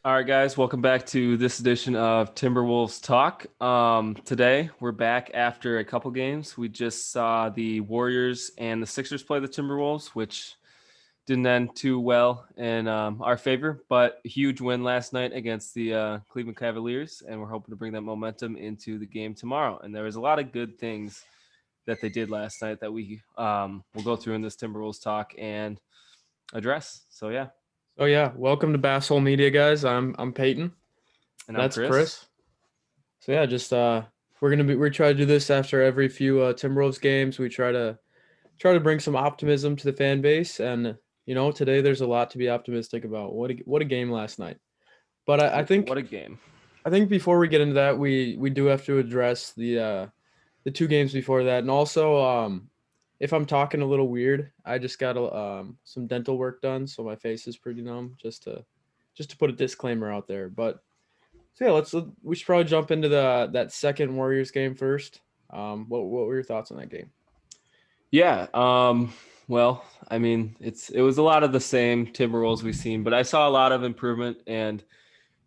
All right, guys, welcome back to this edition of Timberwolves Talk. Today, we're back after a couple games. We just saw the Warriors and the Sixers play the Timberwolves, which didn't end too well in our favor, but a huge win last night against the Cleveland Cavaliers, and we're hoping to bring that momentum into the game tomorrow. And there was a lot of good things that they did last night that we will go through in this Timberwolves Talk and address. So, yeah. Oh yeah, welcome to Basshole Media, guys. I'm Peyton. And I'm That's Chris. Chris. So yeah, just we try to do this after every few Timberwolves games. We try to bring some optimism to the fan base, and today there's a lot to be optimistic about. What a game last night. But I think What a game. I think before we get into that, we do have to address the two games before that, and also if I'm talking a little weird, I just got some dental work done, so my face is pretty numb. Just to put a disclaimer out there. But so yeah, we should probably jump into that second Warriors game first. What were your thoughts on that game? Yeah. Well, I mean, it was a lot of the same Timberwolves we've seen, but I saw a lot of improvement. And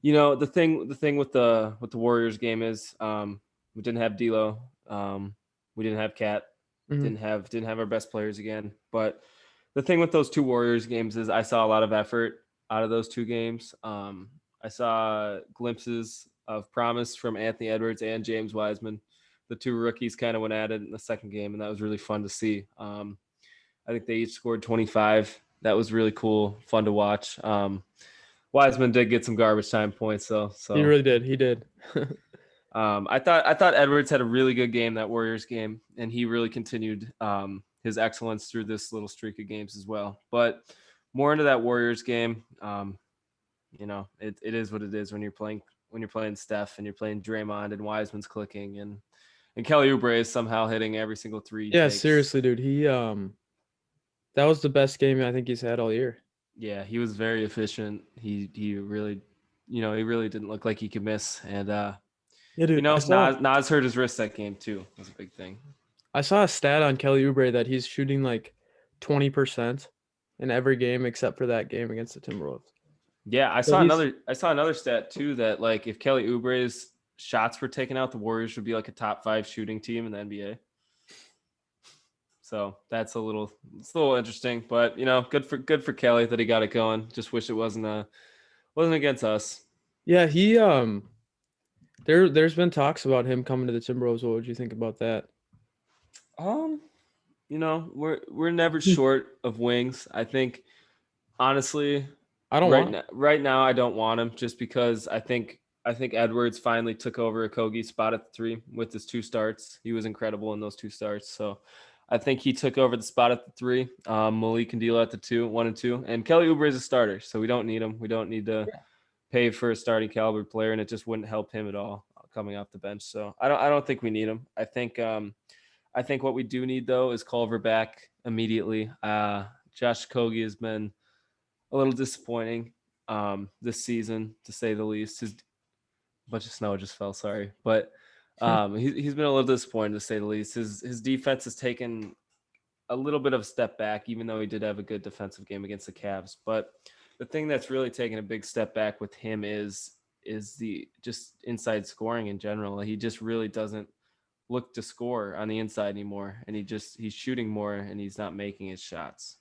the thing with the Warriors game is we didn't have D'Lo, we didn't have Cat, Mm-hmm. didn't have our best players again. But the thing with those two Warriors games is I saw a lot of effort out of those two games. I saw glimpses of promise from Anthony Edwards and James Wiseman. The two rookies kind of went at it in the second game, and that was really fun to see. I think they each scored 25. That was really cool, fun to watch. Wiseman did get some garbage time points, though. He So really did. He did. I thought Edwards had a really good game, that Warriors game, and he really continued his excellence through this little streak of games as well. But more into that Warriors game, it is what it is when you're playing Steph and you're playing Draymond and Wiseman's clicking and Kelly Oubre is somehow hitting every single three he Yeah, takes. seriously, dude. That was the best game I think he's had all year. Yeah, he was very efficient. He really, he really didn't look like he could miss. And Yeah, dude. Nas hurt his wrist that game too. Was a big thing. I saw a stat on Kelly Oubre that he's shooting like 20% in every game except for that game against the Timberwolves. Yeah, So he's I saw another stat too that like if Kelly Oubre's shots were taken out, the Warriors would be like a top 5 shooting team in the NBA. So it's a little interesting, but good for Kelly that he got it going. Just wish it wasn't against us. Yeah, there's been talks about him coming to the Timberwolves. What would you think about that? Um, we're never short of wings. I think honestly, I don't want. right now I don't want him just because I think Edwards finally took over Okogie's spot at the 3 with his 2 starts. He was incredible in those 2 starts. So I think he took over the spot at the 3. Malik and D'Lo at the 2, 1 and 2, and Kelly Oubre is a starter, so we don't need him. We don't need to pay for a starting caliber player, and it just wouldn't help him at all coming off the bench. So I don't think we need him. I think what we do need though is Culver back immediately. Josh Kogie has been a little disappointing this season, to say the least. His bunch of snow just fell, sorry, but he's been a little disappointing, to say the least. His defense has taken a little bit of a step back, even though he did have a good defensive game against the Cavs. But the thing that's really taken a big step back with him is the just inside scoring in general. He just really doesn't look to score on the inside anymore, and he's shooting more and he's not making his shots.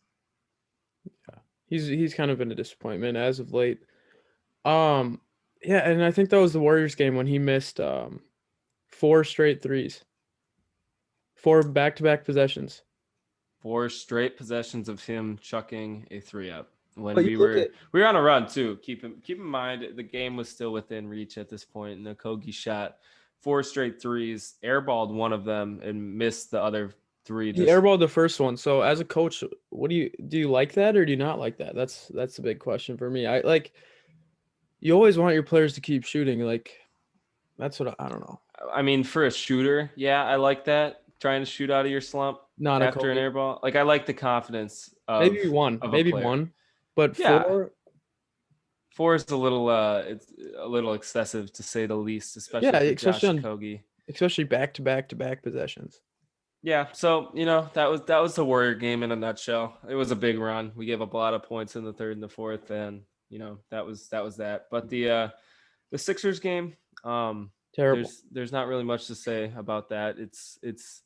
He's kind of been a disappointment as of late. Um, yeah, and I think that was the Warriors game when he missed 4 straight threes, 4 back-to-back possessions. 4 straight possessions of him chucking a 3 up when But you look at we were on a run too. Keep in mind the game was still within reach at this point, and Kogi shot 4 straight threes, airballed one of them, and missed the other 3. he Just airballed the first one. So as a coach, what do you like that or do you not like that? That's the big question for me. I like you always want your players to keep shooting. Like that's what I don't know. I mean, for a shooter, yeah, I like that, trying to shoot out of your slump Not a after an Kobe. airball. Like I like the confidence Maybe one, of a maybe player. one, but Yeah, four, 4 is a little it's a little excessive, to say the least, yeah, especially for especially Josh on Kogi. especially back-to-back possessions. Yeah, so that was the Warrior game in a nutshell. It was a big run. We gave up a lot of points in the third and the fourth, and that was that. But the Sixers game, Terrible. there's not really much to say about that. It's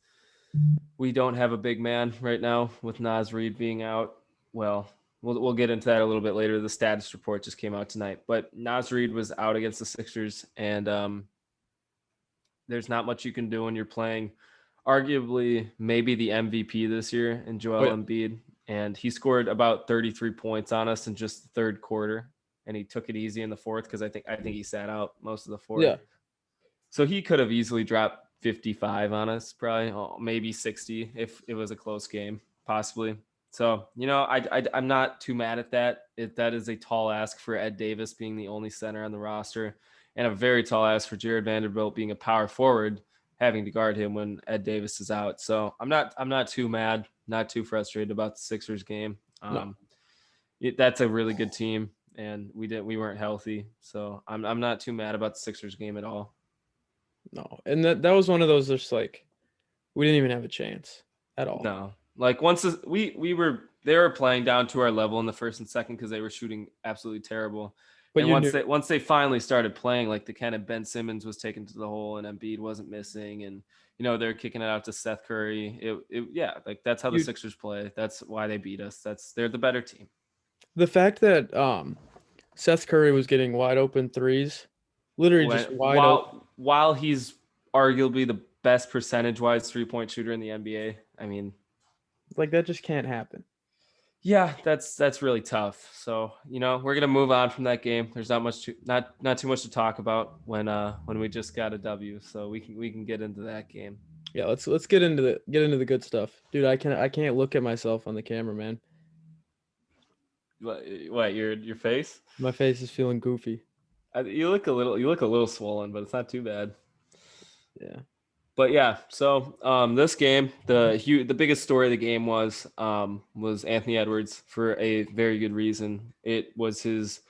we don't have a big man right now with Nas Reed being out. Well, we'll get into that a little bit later. The status report just came out tonight, but Nas Reed was out against the Sixers, and there's not much you can do when you're playing arguably maybe the MVP this year in Oh Joel yeah. Embiid, and he scored about 33 points on us in just the third quarter, and he took it easy in the fourth because I think he sat out most of the fourth. Yeah. So he could have easily dropped 55 on us, probably maybe 60 if it was a close game, possibly. So I'm not too mad at that. That is a tall ask for Ed Davis being the only center on the roster, and a very tall ask for Jared Vanderbilt being a power forward, having to guard him when Ed Davis is out. So I'm not too mad, not too frustrated about the Sixers game. No. That's a really good team, and we weren't healthy, so I'm not too mad about the Sixers game at all. No. And that was one of those just like we didn't even have a chance at all. No, like they were playing down to our level in the first and second because they were shooting absolutely terrible. But And you knew. once they finally started playing, like the kind of Ben Simmons was taken to the hole and Embiid wasn't missing, and they're kicking it out to Seth Curry. Yeah, like that's how the You Sixers play. That's why they beat us. They're the better team. the fact that Seth Curry was getting wide open threes, literally When just wide open. while he's arguably the best percentage wise 3-point shooter in the NBA. I mean, Like that just can't happen. yeah, that's really tough. So we're gonna move on from that game. There's not too much to talk about when we just got a W. So we can get into that game. Yeah, let's get into the good stuff. Dude, I can't look at myself on the camera, man. What your face? My face is feeling goofy. You look a little swollen, but it's not too bad. Yeah. But yeah, so this game, the biggest story of the game was Anthony Edwards for a very good reason. It was his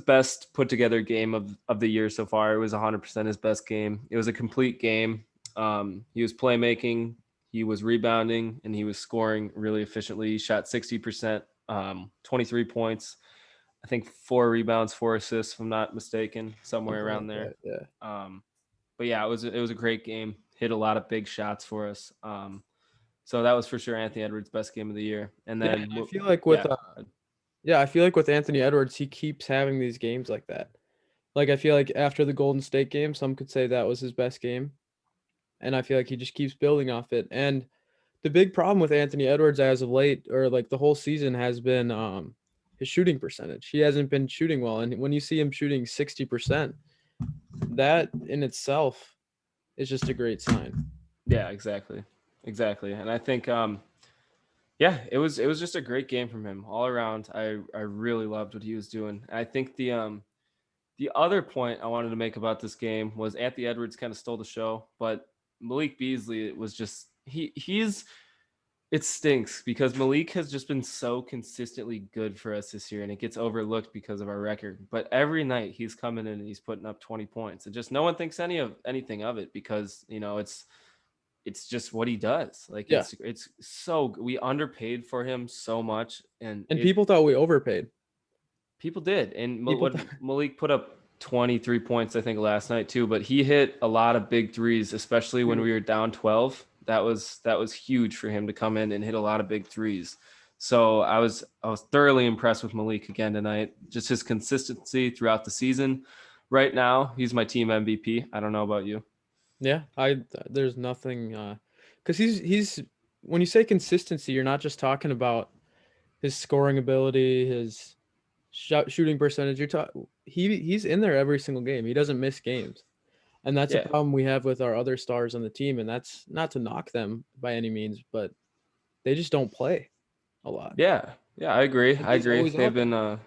best put together game of the year so far. It was 100% his best game. It was a complete game. He was playmaking, he was rebounding, and he was scoring really efficiently. He shot 60%, 23 points. I think 4 rebounds, 4 assists, if I'm not mistaken, somewhere Something around like there. that. Yeah. But yeah, it was a great game. Hit a lot of big shots for us. So that was for sure Anthony Edwards' best game of the year. And Yeah, then and I feel like with yeah, yeah, I feel like with Anthony Edwards, he keeps having these games like that. Like I feel like after the Golden State game, some could say that was his best game, and I feel like he just keeps building off it. And the big problem with Anthony Edwards as of late, or like the whole season, has been his shooting percentage. He hasn't been shooting well, and when you see him shooting 60%, that in itself is just a great sign. yeah, exactly. And I think yeah, it was just a great game from him all around. I really loved what he was doing. I think the other point I wanted to make about this game was Anthony Edwards kind of stole the show, but Malik Beasley was just he's it stinks because Malik has just been so consistently good for us this year, and it gets overlooked because of our record. But every night he's coming in and he's putting up 20 points, and just no one thinks anything of it because it's just what he does. Like Yeah, it's so we underpaid for him so much, and and it people thought we overpaid. people did. And People, what Malik put up 23 points I think last night too, but he hit a lot of big threes, especially when we were down 12. That was huge for him to come in and hit a lot of big threes. So I was thoroughly impressed with Malik again tonight. Just his consistency throughout the season. Right now, he's my team MVP. I don't know about you. yeah, there's nothing because he's when you say consistency, you're not just talking about his scoring ability, his shooting percentage. He's in there every single game. He doesn't miss games. And that's a Yeah. problem we have with our other stars on the team, and that's not to knock them by any means, but they just don't play a lot. Yeah. Yeah, I agree. And I he's agree. always They've out been there.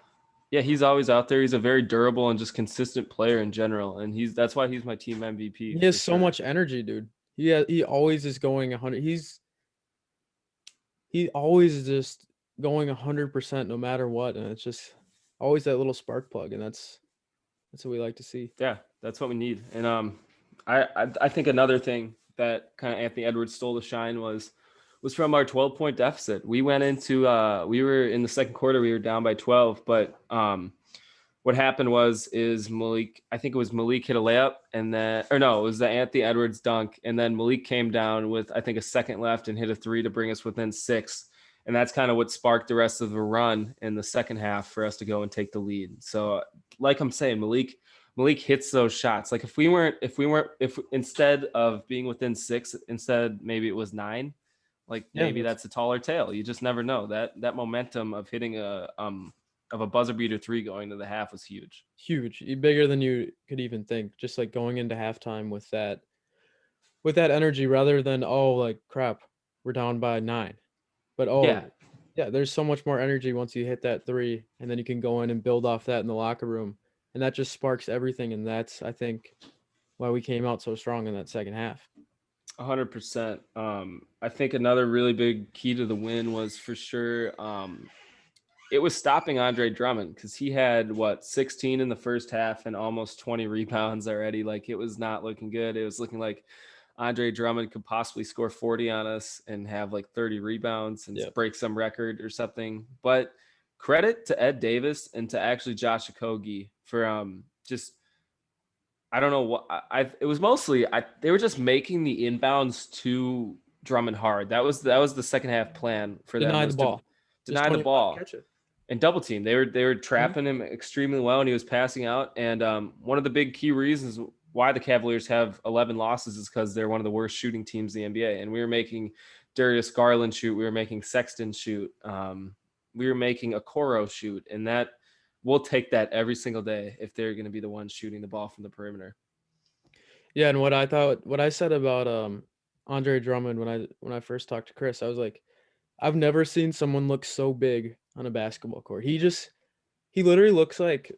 yeah, he's always out there. He's a very durable and just consistent player in general, and that's why he's my team MVP He has for so sure. much energy, dude. He always is going 100. He always is just going 100% no matter what, and it's just always that little spark plug, and that's what we like to see. Yeah, that's what we need. And I think another thing that kind of Anthony Edwards stole the shine was was from our 12-point deficit. We went into we were in the second quarter, we were down by 12, but what happened is Malik, I think it was Malik hit a layup, and then, or no, it was the Anthony Edwards dunk, and then Malik came down with, I think, a second left and hit a three to bring us within 6. And that's kind of what sparked the rest of the run in the second half for us to go and take the lead. So, like I'm saying, Malik hits those shots. Like if instead of being within 6, instead maybe it was 9, like Yeah, maybe that's a taller tale. You just never know. That momentum of hitting a buzzer beater 3 going to the half was huge. huge, bigger than you could even think. Just like going into halftime with that energy, rather than, oh, like crap, we're down by 9. But Yeah, yeah, there's so much more energy once you hit that three, and then you can go in and build off that in the locker room, and that just sparks everything. And that's, I think, why we came out so strong in that second half. 100%. I think another really big key to the win was for sure it was stopping Andre Drummond, because he had 16 in the first half and almost 20 rebounds already. Like, it was not looking good. It was looking like Andre Drummond could possibly score 40 on us and have like 30 rebounds and Yeah, break some record or something. But credit to Ed Davis and to actually Josh Okogie for just, I don't know what it was mostly they were just making the inbounds to Drummond hard. That was the second half plan for them, deny the was to ball, just deny the don't even let him ball catch it. and double team. They were trapping him extremely well, and he was passing out. And one of the big key reasons why the Cavaliers have 11 losses is because they're one of the worst shooting teams in the NBA. And we were making Darius Garland shoot, we were making Sexton shoot, we were making Okoro shoot, and that we'll take that every single day if they're going to be the ones shooting the ball from the perimeter. Yeah, and what I said about Andre Drummond when I first talked to Chris, I was like, I've never seen someone look so big on a basketball court. He literally looks like,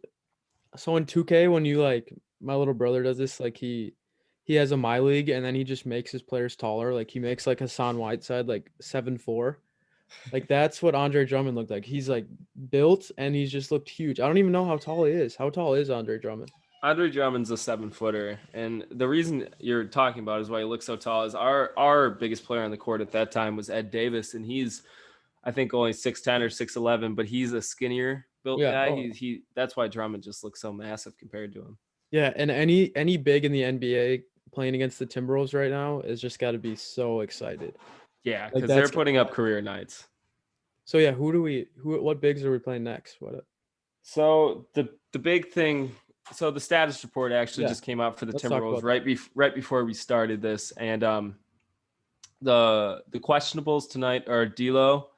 so in 2K, when you like, my little brother does this, like he has a My League, and then he just makes his players taller. Like he makes like Hassan Whiteside like 7'4". Like that's what Andre Drummond looked like. He's like built, and he's just looked huge. I don't even know how tall he is. How tall is Andre Drummond? Andre Drummond's a 7-footer, and the reason you're talking about is why he looks so tall is our biggest player on the court at that time was Ed Davis, and he's, I think, only 6'10" or 6'11", but he's a skinnier built Yeah. guy. Oh, He that's why Drummond just looks so massive compared to him. yeah. And any big in the NBA playing against the Timberwolves right now is just got to be so excited. Yeah, Like because they're that's putting up career nights. so. Yeah. What bigs are we playing next? What? So the big thing, so the status report actually Yeah. just came out for the Let's talk Timberwolves about that. right before we started this, and the questionables tonight are D'Lo,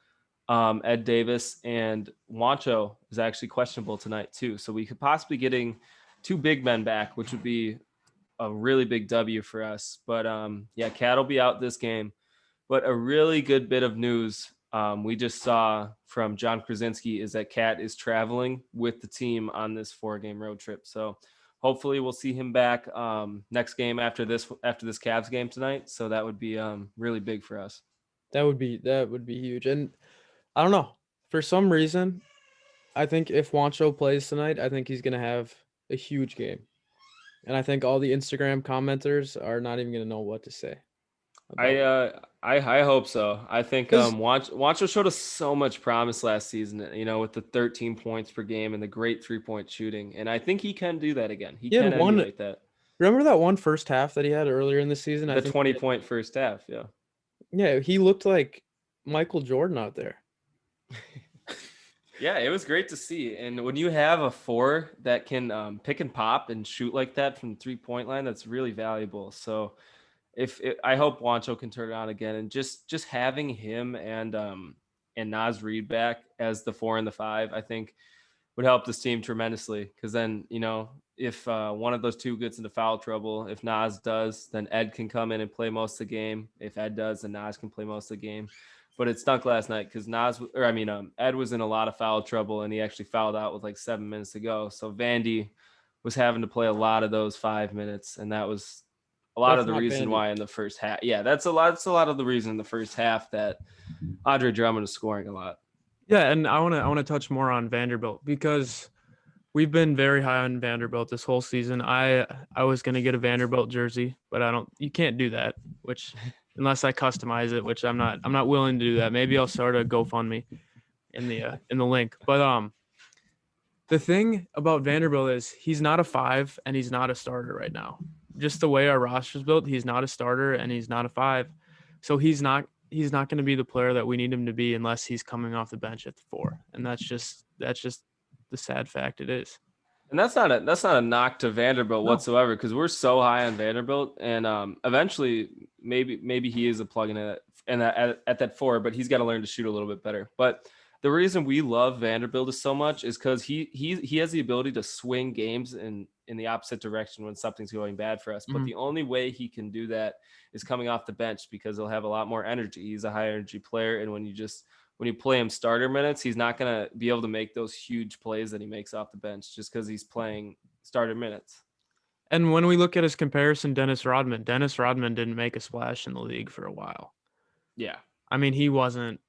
Ed Davis, and Wancho is actually questionable tonight too. So we could possibly getting 2 big men back, which would be a really big W for us. But yeah, Cat will be out this game. But a really good bit of news we just saw from John Krasinski is that Cat is traveling with the team on this 4-game road trip. So hopefully we'll see him back next game after this Cavs game tonight. So that would be really big for us. That would be huge. And I don't know. For some reason, I think if Wancho plays tonight, I think he's gonna have a huge game. And I think all the Instagram commenters are not even gonna know what to say I about it. uh I hope so. I think Because Wancho showed us so much promise last season, with the 13 points per game and the great 3-point shooting. And I think he can do that again. He he had can one. emulate that. Remember that one first half that he had earlier in the season? I The think 20-point first half, yeah. yeah, he looked like Michael Jordan out there. Yeah, it was great to see. And when you have a 4 that can pick and pop and shoot like that from the 3-point line, that's really valuable. So I hope Wancho can turn it on again, and just having him and Nas Reed back as the 4 and the 5, I think would help this team tremendously. Because then, if one of those two gets into foul trouble, if Nas does, then Ed can come in and play most of the game. If Ed does, then Nas can play most of the game. But it stunk last night because Ed was in a lot of foul trouble, and he actually fouled out with like 7 minutes to go. So Vandy was having to play a lot of those 5 minutes, and that was a lot That's of the not reason Vandy. why in the first half. Yeah, that's a lot. That's a lot of the reason in the first half that Andre Drummond is scoring a lot. Yeah, and I want to touch more on Vanderbilt because we've been very high on Vanderbilt this whole season. I was gonna get a Vanderbilt jersey, but I don't. You can't do that, which unless I customize it, which I'm not willing to do that. Maybe I'll start a GoFundMe in the link. But the thing about Vanderbilt is he's not a 5 and he's not a starter right now. Just the way our roster's built, he's not a starter and he's not a 5. So he's not going to be the player that we need him to be unless he's coming off the bench at the 4. And that's just the sad fact it is. And that's not a knock to Vanderbilt No. whatsoever, because we're so high on Vanderbilt, and eventually maybe he is a plug-in at that 4, but he's got to learn to shoot a little bit better. But the reason we love Vanderbilt is so much is because he has the ability to swing games in the opposite direction when something's going bad for us. But the only way he can do that is coming off the bench, because he'll have a lot more energy. He's a high energy player, and when you play him starter minutes, he's not going to be able to make those huge plays that he makes off the bench just because he's playing starter minutes. And when we look at his comparison, Dennis Rodman didn't make a splash in the league for a while. Yeah. I mean, he wasn't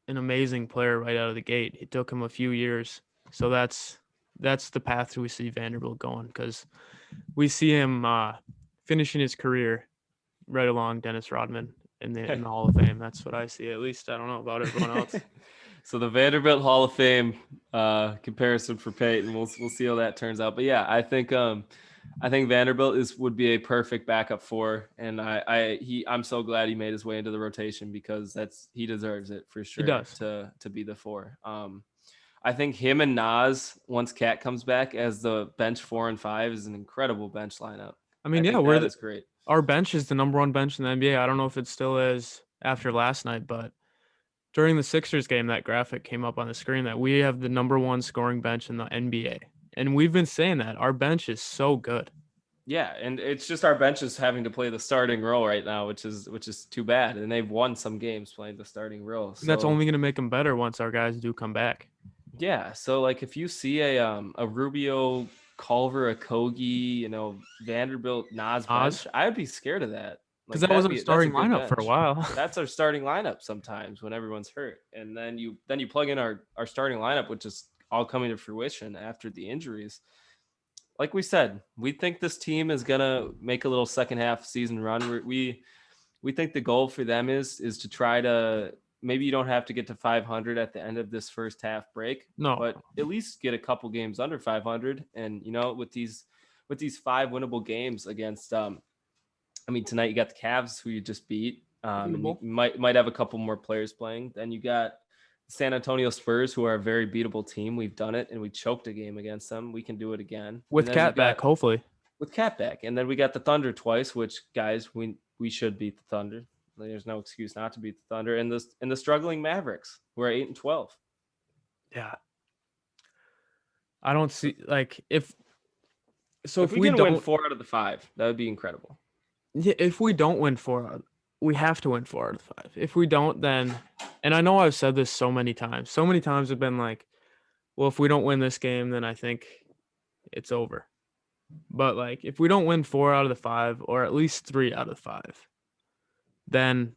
an amazing player right out of the gate. It took him a few years. So that's the path we see Vanderbilt going, because we see him finishing his career right along Dennis Rodman in the Hall of Fame. That's what I see. At least I don't know about everyone else. So the Vanderbilt Hall of Fame comparison for Peyton, we'll see how that turns out. But yeah, I think Vanderbilt would be a perfect backup 4, and I'm so glad he made his way into the rotation, because he deserves it for sure. He does. To be the 4. I think him and Nas, once Cat comes back, as the bench 4 and 5, is an incredible bench lineup. I mean, that's great. Our bench is the number 1 bench in the NBA. I don't know if it still is after last night, but during the Sixers game, that graphic came up on the screen that we have the number 1 scoring bench in the NBA. And we've been saying that our bench is so good. Yeah, and it's just our bench is having to play the starting role right now, which is too bad. And they've won some games playing the starting role. So and that's only going to make them better once our guys do come back. Yeah, so like if you see a Rubio, Culver, Okogie, Vanderbilt, Nas bench, I'd be scared of that. Because that was our starting lineup for a while. That's our starting lineup sometimes when everyone's hurt. And then you plug in our starting lineup, which is all coming to fruition after the injuries. Like we said, we think this team is going to make a little second half season run. We think the goal for them is to try to, maybe you don't have to get to 500 at the end of this first half break, but at least get a couple games under 500. And, with these 5 winnable games against, tonight you got the Cavs, who you just beat. And you might have a couple more players playing. Then you got San Antonio Spurs, who are a very beatable team. We've done it, and we choked a game against them. We can do it again. With Cat back, hopefully. With Cat back. And then we got the Thunder twice, which, guys, we should beat the Thunder. There's no excuse not to beat the Thunder. And the struggling Mavericks, who are 8-12. Yeah. I don't see, if we can win 4 out of the 5, that would be incredible. Yeah, if we don't win 4, we have to win 4 out of 5. If we don't, then, and I know I've said this so many times have been like, well, if we don't win this game, then I think it's over. But if we don't win 4 out of the 5, or at least 3 out of the 5, then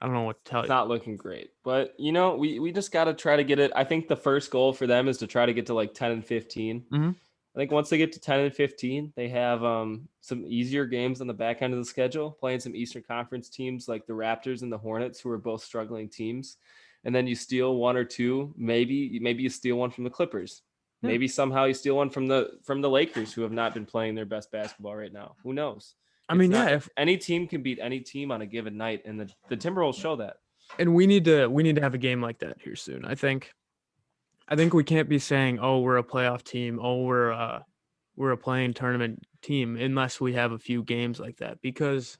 I don't know what to tell you. It's not looking great, but we just got to try to get it. I think the first goal for them is to try to get to 10 and 15. Mm-hmm. I think once they get to 10 and 15, they have some easier games on the back end of the schedule, playing some Eastern Conference teams like the Raptors and the Hornets, who are both struggling teams. And then you steal 1 or 2, maybe you steal one from the Clippers. Yeah. Maybe somehow you steal one from the Lakers, who have not been playing their best basketball right now. Who knows? If any team can beat any team on a given night, and the Timberwolves show that. And we need to have a game like that here soon. I think we can't be saying, "Oh, we're a playoff team. Oh, we're a playing tournament team," unless we have a few games like that. Because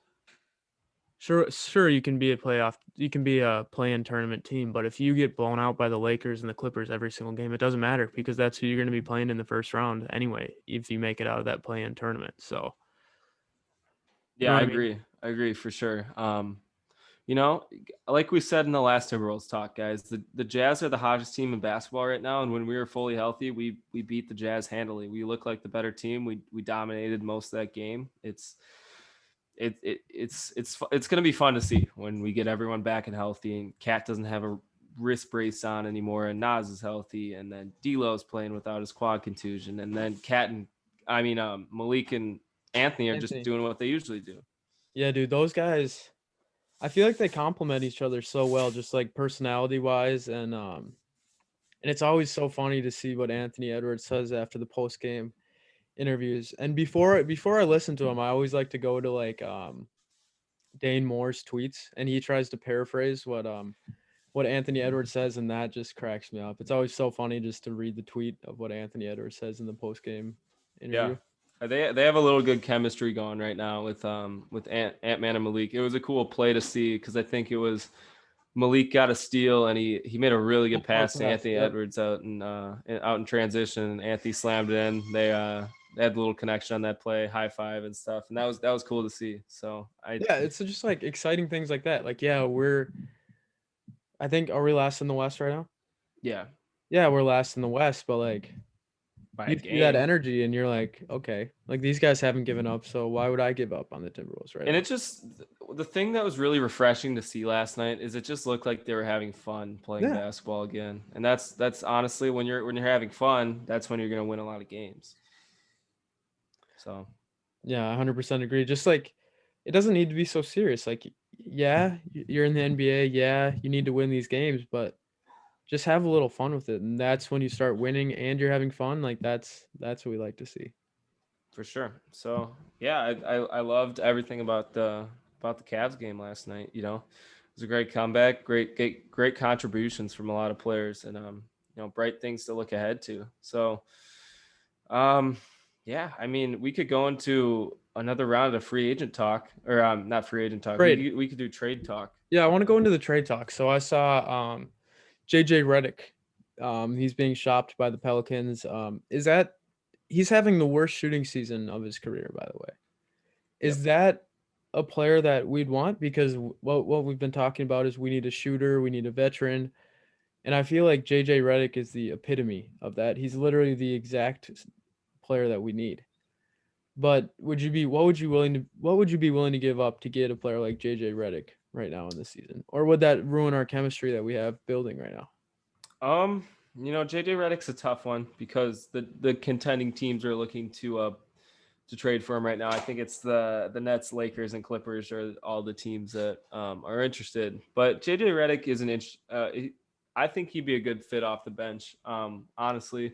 sure, you can be a play-in tournament team, but if you get blown out by the Lakers and the Clippers every single game, it doesn't matter, because that's who you're going to be playing in the first round anyway, if you make it out of that play-in tournament. So, yeah, I agree for sure. Like we said in the last Timberwolves talk, guys, the Jazz are the hottest team in basketball right now. And when we were fully healthy, we beat the Jazz handily. We look like the better team. We dominated most of that game. It's going to be fun to see when we get everyone back and healthy, and Cat doesn't have a wrist brace on anymore, and Nas is healthy, and then D'Lo's playing without his quad contusion, and then Malik and Anthony are just doing what they usually do. Yeah, dude, those guys, I feel like they complement each other so well, just like personality wise, and it's always so funny to see what Anthony Edwards says after the post game interviews. And before I listen to him, I always like to go to like Dane Moore's tweets, and he tries to paraphrase what Anthony Edwards says, and that just cracks me up. It's always so funny just to read the tweet of what Anthony Edwards says in the post game Yeah. interview. They have a little good chemistry going right now with Ant-Man and Malik. It was a cool play to see because I think it was Malik got a steal and he made a really good pass to Anthony Edwards out in transition, and Anthony slammed it in. They had a little connection on that play, high five and stuff, and that was cool to see. So it's just like exciting things like that. Like I think, are we last in the West right now? Yeah, we're last in the West, but like by you see that energy and you're like, okay, like these guys haven't given up, so why would I give up on the Timberwolves right now? And it just, the thing that was really refreshing to see last night is it just looked like they were having fun playing basketball again. And that's honestly, when you're having fun, that's when you're going to win a lot of games. So yeah, 100% agree. Just like it doesn't need to be so serious. Like, yeah, you're in the NBA. Yeah, you need to win these games, but just have a little fun with it. And that's when you start winning and you're having fun. Like that's what we like to see. For sure. So yeah, I loved everything about the Cavs game last night. You know, it was a great comeback, great contributions from a lot of players, and bright things to look ahead to. So, yeah, I mean, we could go into another round of free agent talk, or not free agent talk. We could do trade talk. Yeah, I want to go into the trade talk. So I saw JJ Redick. He's being shopped by the Pelicans. He's having the worst shooting season of his career, by the way. Is that a player that we'd want? Because what we've been talking about is we need a shooter, we need a veteran. And I feel like JJ Redick is the epitome of that. He's literally the exact player that we need. But what would you be willing to give up to get a player like JJ Redick right now in this season? Or would that ruin our chemistry that we have building right now? JJ Redick's a tough one because the contending teams are looking to trade for him right now. I think it's the Nets, Lakers, and Clippers are all the teams that are interested. But JJ Redick is I think he'd be a good fit off the bench, honestly,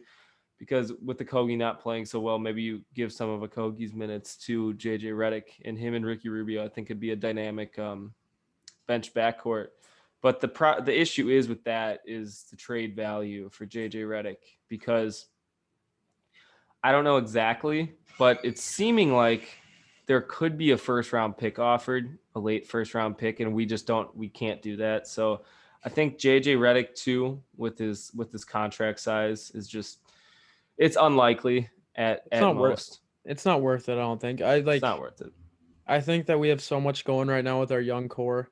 because with the Kogi not playing so well, maybe you give some of Okogie's minutes to JJ Redick, and him and Ricky Rubio, I think, could be a dynamic bench backcourt. But the issue is with that is the trade value for JJ Redick, because I don't know exactly, but it's seeming like there could be a first round pick offered, a late first round pick, and we can't do that. So I think JJ Redick too, with his contract size, is just, it's unlikely at most. It's not worth it, I don't think. It's not worth it. I think that we have so much going right now with our young core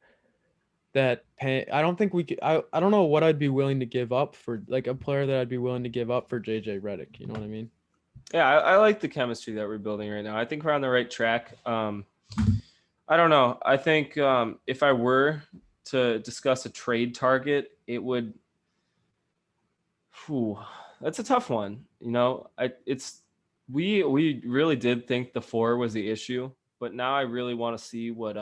that I don't think we could. I don't know what I'd be willing to give up for like a player that I'd be willing to give up for JJ Redick. You know what I mean? Yeah, I like the chemistry that we're building right now. I think we're on the right track. I don't know. I think if I were to discuss a trade target, it would. That's a tough one. You know, we really did think the 4 was the issue, but now I really want to see what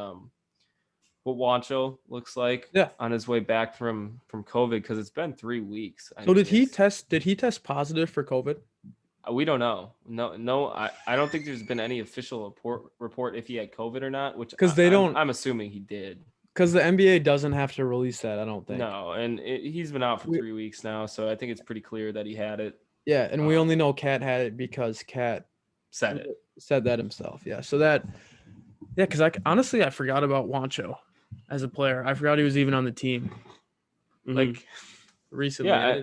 Juancho looks like on his way back from COVID, because it's been 3 weeks. So did he test positive for COVID? We don't know. No, I don't think there's been any official report if he had COVID or not, which because I'm assuming he did. Because the NBA doesn't have to release that, I don't think. No, and he's been out for 3 weeks now, so I think it's pretty clear that he had it. Yeah, and we only know Cat had it because Cat said that himself. Yeah, so because honestly I forgot about Juancho as a player. I forgot he was even on the team, like recently. Yeah,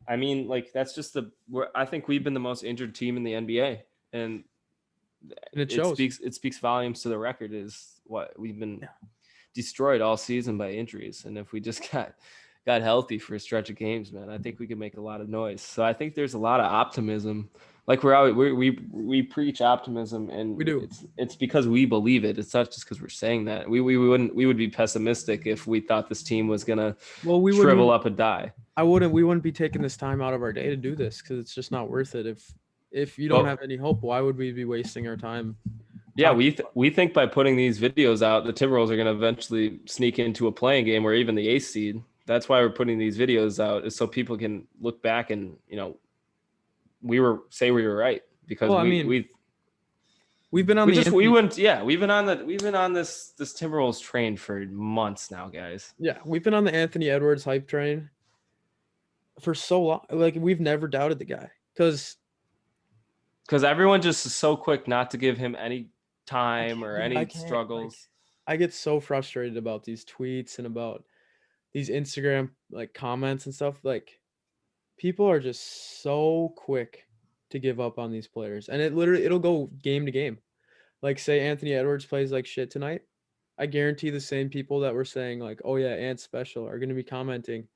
I mean, like that's just I think we've been the most injured team in the NBA, and it shows. It speaks volumes to the record. Is what we've been destroyed all season by injuries, and if we just got healthy for a stretch of games, man, I think we could make a lot of noise. So I think there's a lot of optimism. Like we preach optimism, and we do. It's because we believe it. It's not just because we're saying that. We would be pessimistic if we thought this team was gonna shrivel up and die. We wouldn't be taking this time out of our day to do this, because it's just not worth it. If you don't have any hope, why would we be wasting our time Yeah, we think by putting these videos out, the Timberwolves are going to eventually sneak into a playing game or even the eighth seed. That's why we're putting these videos out, is so people can look back and we were right, because Well, I mean, we we've been on we the just we Anthony, went yeah we've been on this Timberwolves train for months now, guys. yeah, we've been on the Anthony Edwards hype train for so long. Like we've never doubted the guy because Everyone just is so quick not to give him any I time can't, or dude, I any can't like. struggles. I get so frustrated about these tweets and about these Instagram like comments and stuff. Like people are just so quick to give up on these players, and it'll go game to game. Like say Anthony Edwards plays like shit tonight. I guarantee the same people that were saying like, "Oh yeah, Ant's special," are going to be commenting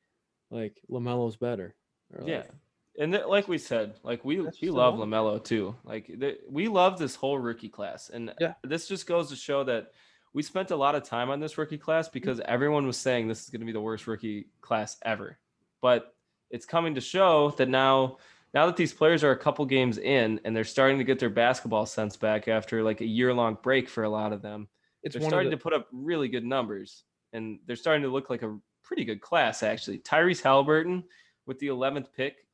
like LaMelo's better, or Yeah. like And like we said, like we that's just love annoying. LaMelo too. Like we love this whole rookie class, and Yeah, this just goes to show that we spent a lot of time on this rookie class because everyone was saying this is going to be the worst rookie class ever. But it's coming to show that now that these players are a couple games in and they're starting to get their basketball sense back after like a year-long break for a lot of them, it's they're one of starting the to put up really good numbers, and they're starting to look like a pretty good class actually. Tyrese Halliburton with the 11th pick,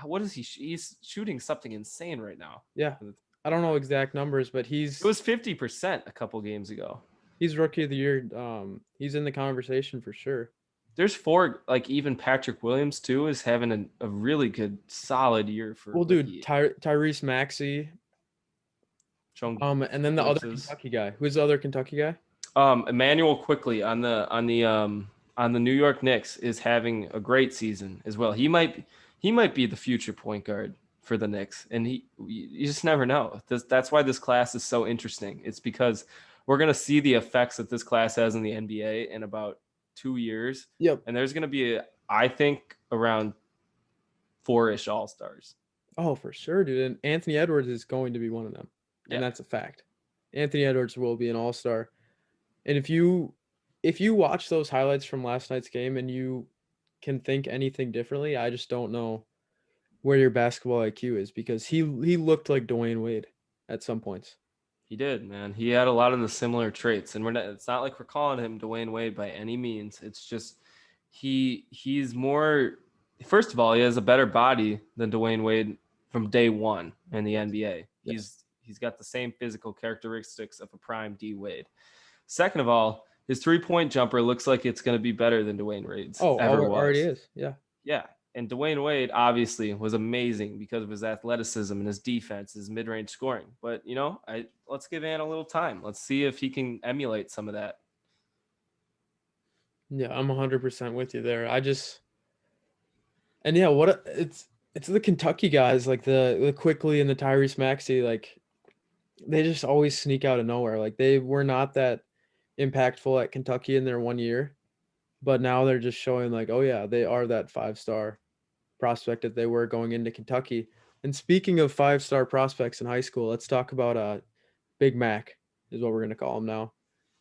what is he? He's shooting something insane right now. yeah. I don't know exact numbers, but It was 50% a couple games ago. he's rookie of the year. He's in the conversation for sure. There's four, like even Patrick Williams too is having a really good, solid year for Well, dude, rookie. Tyrese Maxey. Showing And then the other glimpses. Kentucky guy. Who's the other Kentucky guy? Emmanuel quickly on the New York Knicks is having a great season as well. He might be the future point guard for the Knicks, and you just never know. That's why this class is so interesting. It's because we're gonna see the effects that this class has in the NBA in about 2 years, Yep. and there's gonna be I think around four-ish All Stars. Oh, for sure, dude. And Anthony Edwards is going to be one of them, and Yeah, that's a fact. Anthony Edwards will be an all-star. And if you watch those highlights from last night's game and you can think anything differently, I just don't know where your basketball IQ is because he looked like Dwayne Wade at some points. he did, man. He had a lot of the similar traits, and it's not like we're calling him Dwayne Wade by any means. It's just he's more. First of all, he has a better body than Dwayne Wade from day one in the NBA. Yeah. He's got the same physical characteristics of a prime D Wade. Second of all, his 3-point jumper looks like it's going to be better than Dwayne Wade's Oh, ever already was. is. Yeah. Yeah. And Dwayne Wade obviously was amazing because of his athleticism and his defense, his mid-range scoring. But let's give Ant a little time. Let's see if he can emulate some of that. Yeah, I'm 100% with you there. And yeah, it's the Kentucky guys like the Quickly and the Tyrese Maxey, like they just always sneak out of nowhere. Like they were not that impactful at Kentucky in their 1 year, but now they're just showing like, oh yeah, they are that 5-star prospect that they were going into Kentucky. And speaking of 5-star prospects in high school, let's talk about Big Mac is what we're gonna call him now.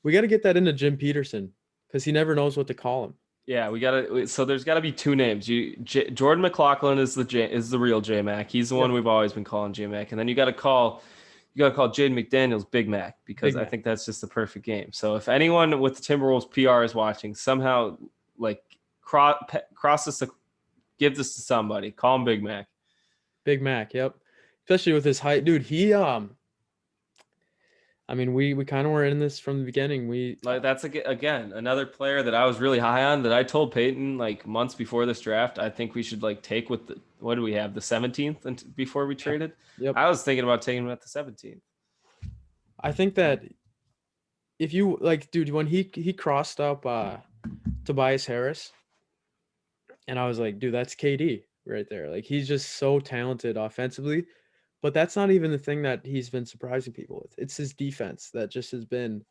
We got to get that into Jim Peterson because he never knows what to call him. Yeah, we got to. So there's got to be two names. Jordan McLaughlin is the real J Mac. He's the one Yep. we've always been calling J Mac, and then you got to call Jaden McDaniels Big Mac because Big I Mac. think that's just the perfect game. So if anyone with the Timberwolves PR is watching, somehow like cross this, give this to somebody. Call him Big Mac. Big Mac, yep. Especially with his height, dude. I mean, we kind of were in this from the beginning. Like that's again another player that I was really high on that I told Peyton like months before this draft. I think we should like take with what do we have, the 17th and before we traded. Yep. I was thinking about taking him at the 17th. I think that if you like, dude, when he crossed up Tobias Harris, and I was like, dude, that's KD right there. Like he's just so talented offensively, but that's not even the thing that he's been surprising people with. It's his defense that just has been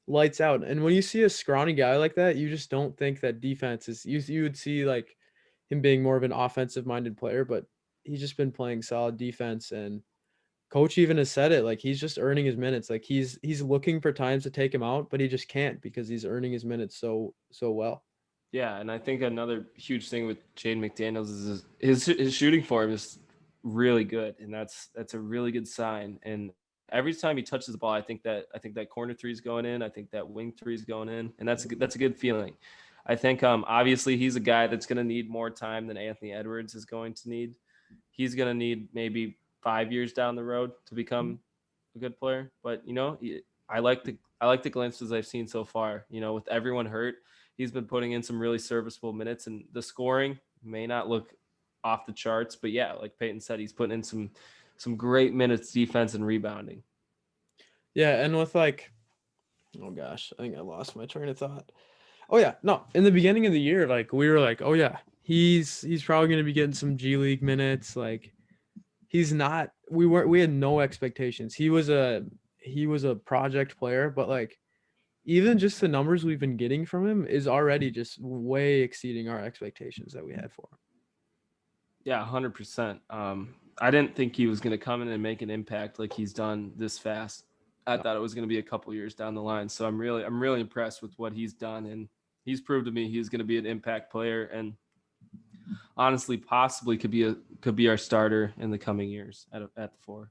lights out. And when you see a scrawny guy like that, you just don't think that defense is you would see like him being more of an offensive minded player, but he's just been playing solid defense, and coach even has said it, like he's just earning his minutes. Like he's looking for times to take him out, but he just can't because he's earning his minutes so well. Yeah, and I think another huge thing with Jaden McDaniels is his shooting form is really good, and that's a really good sign. And every time he touches the ball, I think that corner three is going in. I think that wing three is going in, and that's a good feeling. I think obviously he's a guy that's going to need more time than Anthony Edwards is going to need. He's going to need maybe 5 years down the road to become a good player. But I like the glimpses I've seen so far. With everyone hurt, he's been putting in some really serviceable minutes, and the scoring may not look off the charts, but yeah, like Peyton said, he's putting in some great minutes, defense and rebounding. Yeah, and with like, oh gosh, I think I lost my train of thought. Oh yeah, no, in the beginning of the year, like we were like, oh yeah, he's probably gonna be getting some G League minutes. Like he's not. We had no expectations. He was a project player, but like even just the numbers we've been getting from him is already just way exceeding our expectations that we had for him. Yeah, 100%. I didn't think he was going to come in and make an impact like he's done this fast. I thought it was going to be a couple years down the line. So I'm really impressed with what he's done, and he's proved to me he's going to be an impact player, and honestly, possibly could be our starter in the coming years at the 4.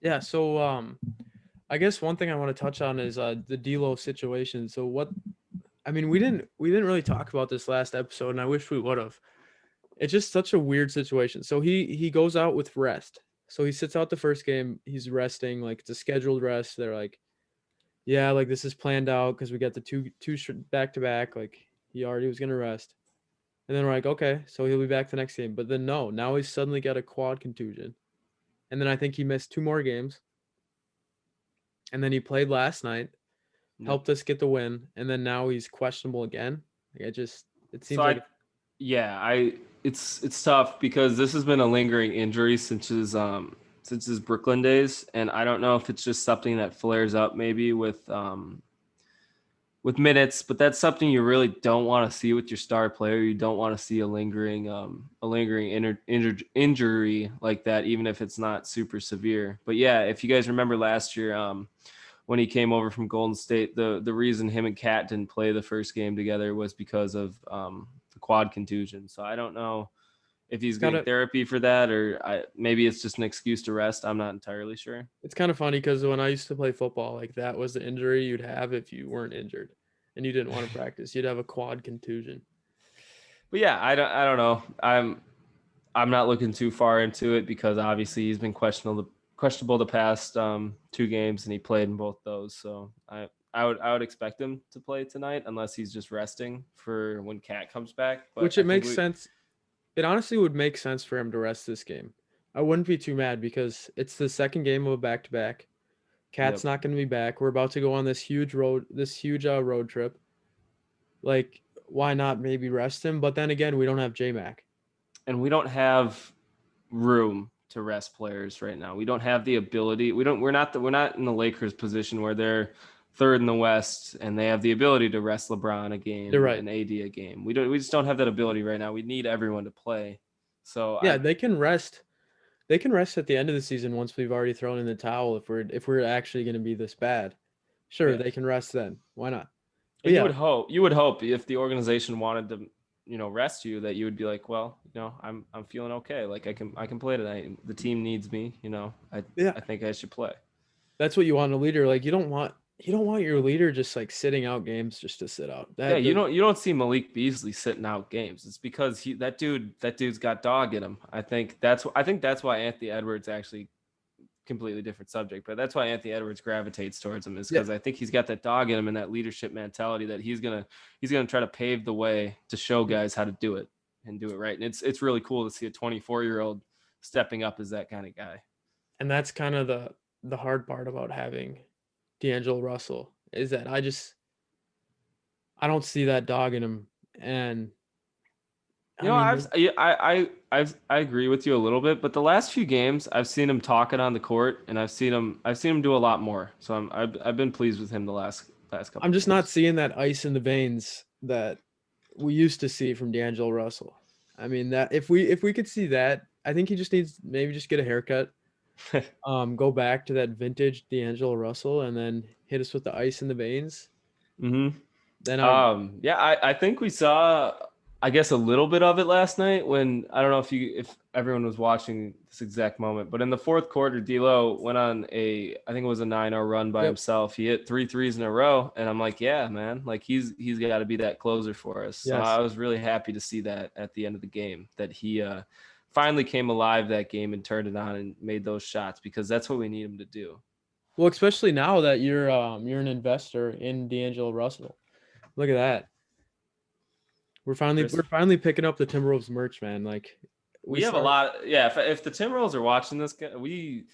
Yeah. So I guess one thing I want to touch on is the D'Lo situation. So we didn't really talk about this last episode, and I wish we would have. It's just such a weird situation. So he goes out with rest. So he sits out the first game. He's resting, like it's a scheduled rest. They're like, yeah, like this is planned out because we got the two back to back. Like he already was gonna rest, and then we're like, okay, so he'll be back the next game. But then no, now he's suddenly got a quad contusion, and then I think he missed 2 more games, and then he played last night, helped us get the win, and then now he's questionable again. Like it seems like. It's tough because this has been a lingering injury since his Brooklyn days, and I don't know if it's just something that flares up maybe with minutes, but that's something you really don't want to see with your star player. You don't want to see a lingering injury like that, even if it's not super severe. But yeah, if you guys remember last year, when he came over from Golden State, the reason him and Kat didn't play the first game together was because of the quad contusion. So I don't know if he's getting therapy for that, or maybe it's just an excuse to rest. I'm not entirely sure. It's kind of funny because when I used to play football, like that was the injury you'd have if you weren't injured and you didn't want to practice. You'd have a quad contusion. But yeah, I don't know. I'm not looking too far into it because obviously he's been questionable the past 2 games, and he played in both those. So I would expect him to play tonight unless he's just resting for when Kat comes back. But which it makes sense. It honestly would make sense for him to rest this game. I wouldn't be too mad because it's the second game of a back-to-back. Kat's not going to be back. We're about to go on this huge road trip. Like, why not maybe rest him? But then again, we don't have J-Mac. And we don't have room to rest players right now. We don't have the ability. We're not in the Lakers position where they're 3rd in the West and they have the ability to rest LeBron a game. You're right. And AD a game. We just don't have that ability right now. We need everyone to play. So yeah, they can rest. They can rest at the end of the season once we've already thrown in the towel. If we're actually going to be this bad, sure, they can rest then. Why not? You would hope if the organization wanted to, rest you, that you would be like, well, I'm feeling okay. Like I can play tonight. The team needs me. I think I should play. That's what you want in a leader. Like you don't want your leader just like sitting out games just to sit out. You don't see Malik Beasley sitting out games. It's because that dude's got dog in him. I think that's why Anthony Edwards, actually completely different subject, but that's why Anthony Edwards gravitates towards him, is because I think he's got that dog in him and that leadership mentality that he's gonna try to pave the way to show guys how to do it and do it right. And it's really cool to see a 24-year-old stepping up as that kind of guy. And that's kind of the hard part about having D'Angelo Russell, is that I don't see that dog in him. And I agree with you a little bit, but the last few games I've seen him talking on the court, and I've seen him do a lot more. So I've been pleased with him the last couple. I'm just not seeing that ice in the veins that we used to see from D'Angelo Russell. I mean, that if we could see that, I think he just needs maybe just get a haircut, go back to that vintage D'Angelo Russell, and then hit us with the ice in the veins. Mm-hmm. Then I think we saw. I guess a little bit of it last night when I don't know if everyone was watching this exact moment, but in the fourth quarter, D'Lo went on I think it was a 9-0 run by himself. He hit 3 threes in a row, and I'm like, yeah, man, like he's got to be that closer for us. So Yes. I was really happy to see that at the end of the game that he finally came alive that game and turned it on and made those shots because that's what we need him to do. Well, especially now that you're an investor in D'Angelo Russell. Look at that. We're finally picking up the Timberwolves merch, man. Like we have a lot. Yeah, if the Timberwolves are watching this, we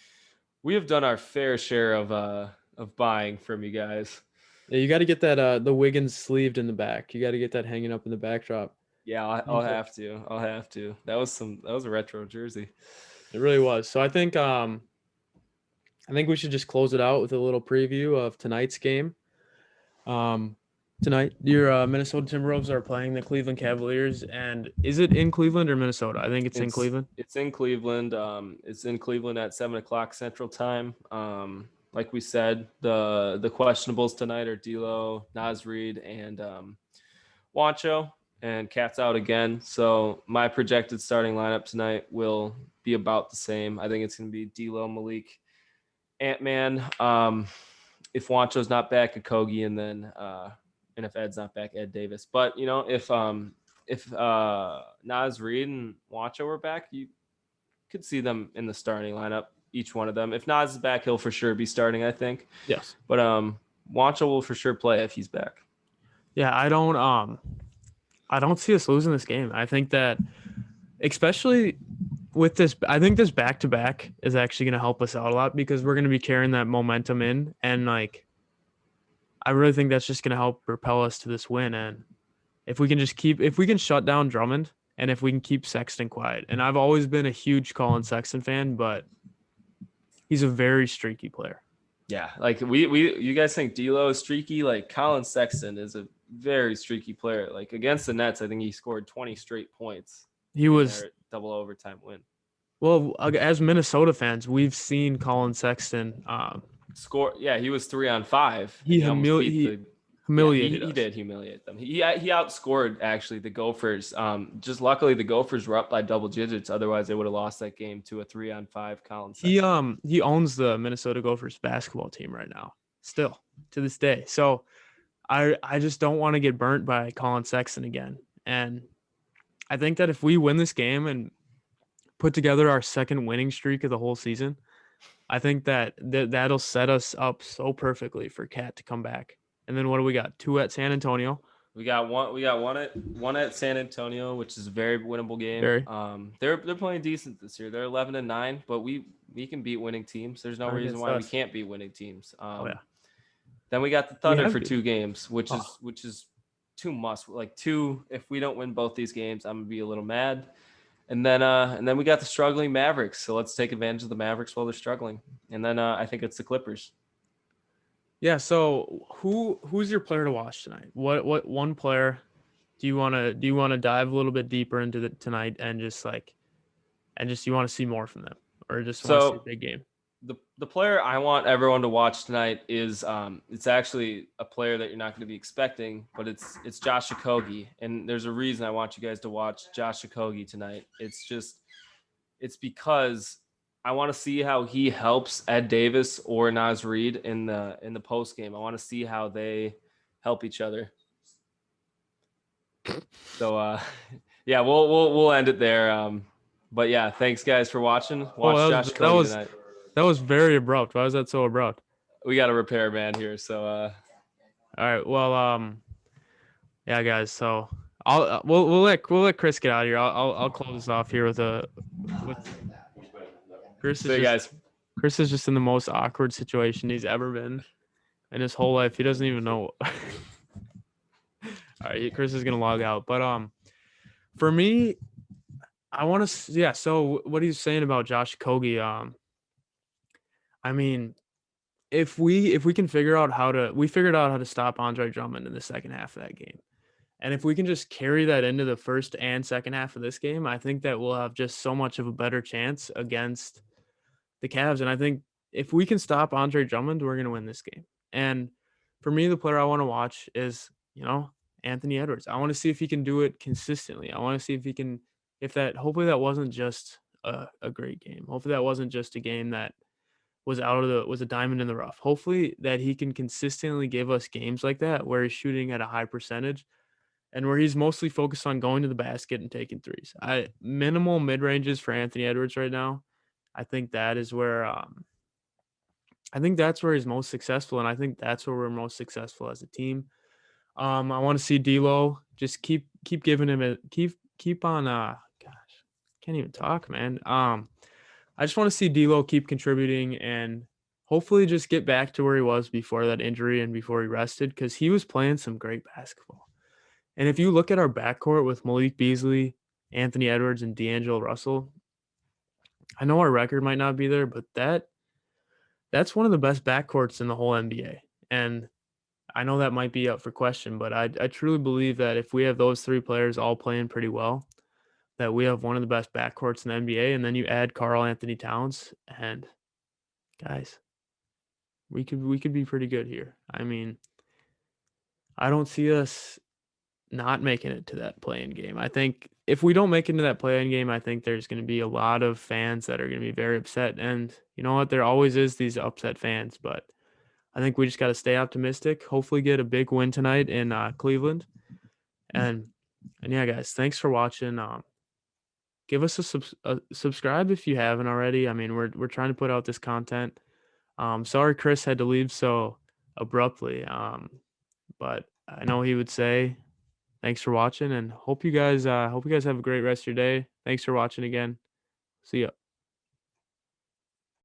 have done our fair share of buying from you guys. Yeah, you got to get that the Wiggins sleeved in the back. You got to get that hanging up in the backdrop. Yeah, I'll have to. I'll have to. That was a retro jersey. It really was. So I think we should just close it out with a little preview of tonight's game. Tonight, your Minnesota Timberwolves are playing the Cleveland Cavaliers, and is it in Cleveland or Minnesota? I think it's in Cleveland. It's in Cleveland. It's in Cleveland at 7:00 Central Time. Like we said, the questionables tonight are D'Lo, Naz Reid, and Juancho, and Cat's out again. So my projected starting lineup tonight will be about the same. I think it's going to be D'Lo, Malik, Ant-Man. If Juancho's not back, Okogie, and then and if Ed's not back, Ed Davis. But if Naz Reid and Juancho were back, you could see them in the starting lineup, each one of them. If Naz is back, he'll for sure be starting, I think. Yes. But Juancho will for sure play if he's back. Yeah, I don't see us losing this game. I think that especially with this, I think this back-to-back is actually going to help us out a lot because we're going to be carrying that momentum in, and like I really think that's just going to help propel us to this win. And if we can shut down Drummond and if we can keep Sexton quiet, and I've always been a huge Colin Sexton fan, but he's a very streaky player. Yeah, like you guys think D'Lo is streaky? Like Colin Sexton is a very streaky player. Like against the Nets, I think he scored 20 straight points. He was double overtime win. Well, as Minnesota fans, we've seen Colin Sexton score. Yeah, he was 3-on-5. He humiliated us. He did humiliate them. He outscored actually the Gophers. Just luckily the Gophers were up by double digits. Otherwise, they would have lost that game to a 3-on-5 Colin Sexton. He owns the Minnesota Gophers basketball team right now, still to this day. So I just don't want to get burnt by Colin Sexton again. And I think that if we win this game and put together our second winning streak of the whole season, I think that'll set us up so perfectly for Cat to come back. And then what do we got? 2 at San Antonio. We got one at San Antonio, which is a very winnable game. They're playing decent this year. They're 11-9, but we can beat winning teams. There's no reason why we can't beat winning teams. Then we got the Thunder for 2 games, which is too much. Like 2, if we don't win both these games, I'm gonna be a little mad. And then we got the struggling Mavericks. So let's take advantage of the Mavericks while they're struggling. And then I think it's the Clippers. Yeah. So who's your player to watch tonight? What one player do you want to dive a little bit deeper into tonight and just you want to see more from them, or just want to see a big game? The player I want everyone to watch tonight is it's actually a player that you're not going to be expecting, but it's Josh Okogie, and there's a reason I want you guys to watch Josh Okogie tonight. It's because I want to see how he helps Ed Davis or Naz Reid in the post game. I want to see how they help each other. So yeah, we'll end it there. But yeah, thanks guys for watching. Watch Josh Okogie tonight. That was very abrupt. Why was that so abrupt? We got a repairman here, so. All right. Well, yeah, guys. So we'll let Chris get out of here. I'll close this off here with Chris. Chris is just in the most awkward situation he's ever been in his whole life. He doesn't even know. All right, Chris is gonna log out. But for me, I want to. Yeah. So what he's saying about Josh Okogie, I mean, if we can figured out how to stop Andre Drummond in the second half of that game, and if we can just carry that into the first and second half of this game, I think that we'll have just so much of a better chance against the Cavs. And I think if we can stop Andre Drummond, we're going to win this game. And for me, the player I want to watch is, Anthony Edwards. I want to see if he can do it consistently. I want to see if he can, hopefully that wasn't just a great game. Hopefully that wasn't just a game that was was a diamond in the rough. Hopefully that he can consistently give us games like that where he's shooting at a high percentage and where he's mostly focused on going to the basket and taking threes. Minimal mid ranges for Anthony Edwards right now. I think that is where I think that's where he's most successful, and I think that's where we're most successful as a team. I want to see D'Lo just keep giving him keep on gosh, can't even talk, man. I just want to see D'Lo keep contributing and hopefully just get back to where he was before that injury and before he rested, because he was playing some great basketball. And if you look at our backcourt with Malik Beasley, Anthony Edwards, and D'Angelo Russell, I know our record might not be there, but that's one of the best backcourts in the whole NBA. And I know that might be up for question, but I truly believe that if we have those three players all playing pretty well, that we have one of the best backcourts in the NBA. And then you add Karl Anthony Towns, and guys, we could be pretty good here. I mean, I don't see us not making it to that play-in game. I think if we don't make it into that play-in game, I think there's going to be a lot of fans that are going to be very upset. And you know what? There always is these upset fans, but I think we just got to stay optimistic. Hopefully, get a big win tonight in Cleveland. And yeah, guys, thanks for watching. Give us a subscribe if you haven't already. I mean, we're trying to put out this content. Sorry, Chris had to leave so abruptly. But I know he would say thanks for watching, and hope you guys have a great rest of your day. Thanks for watching again. See ya.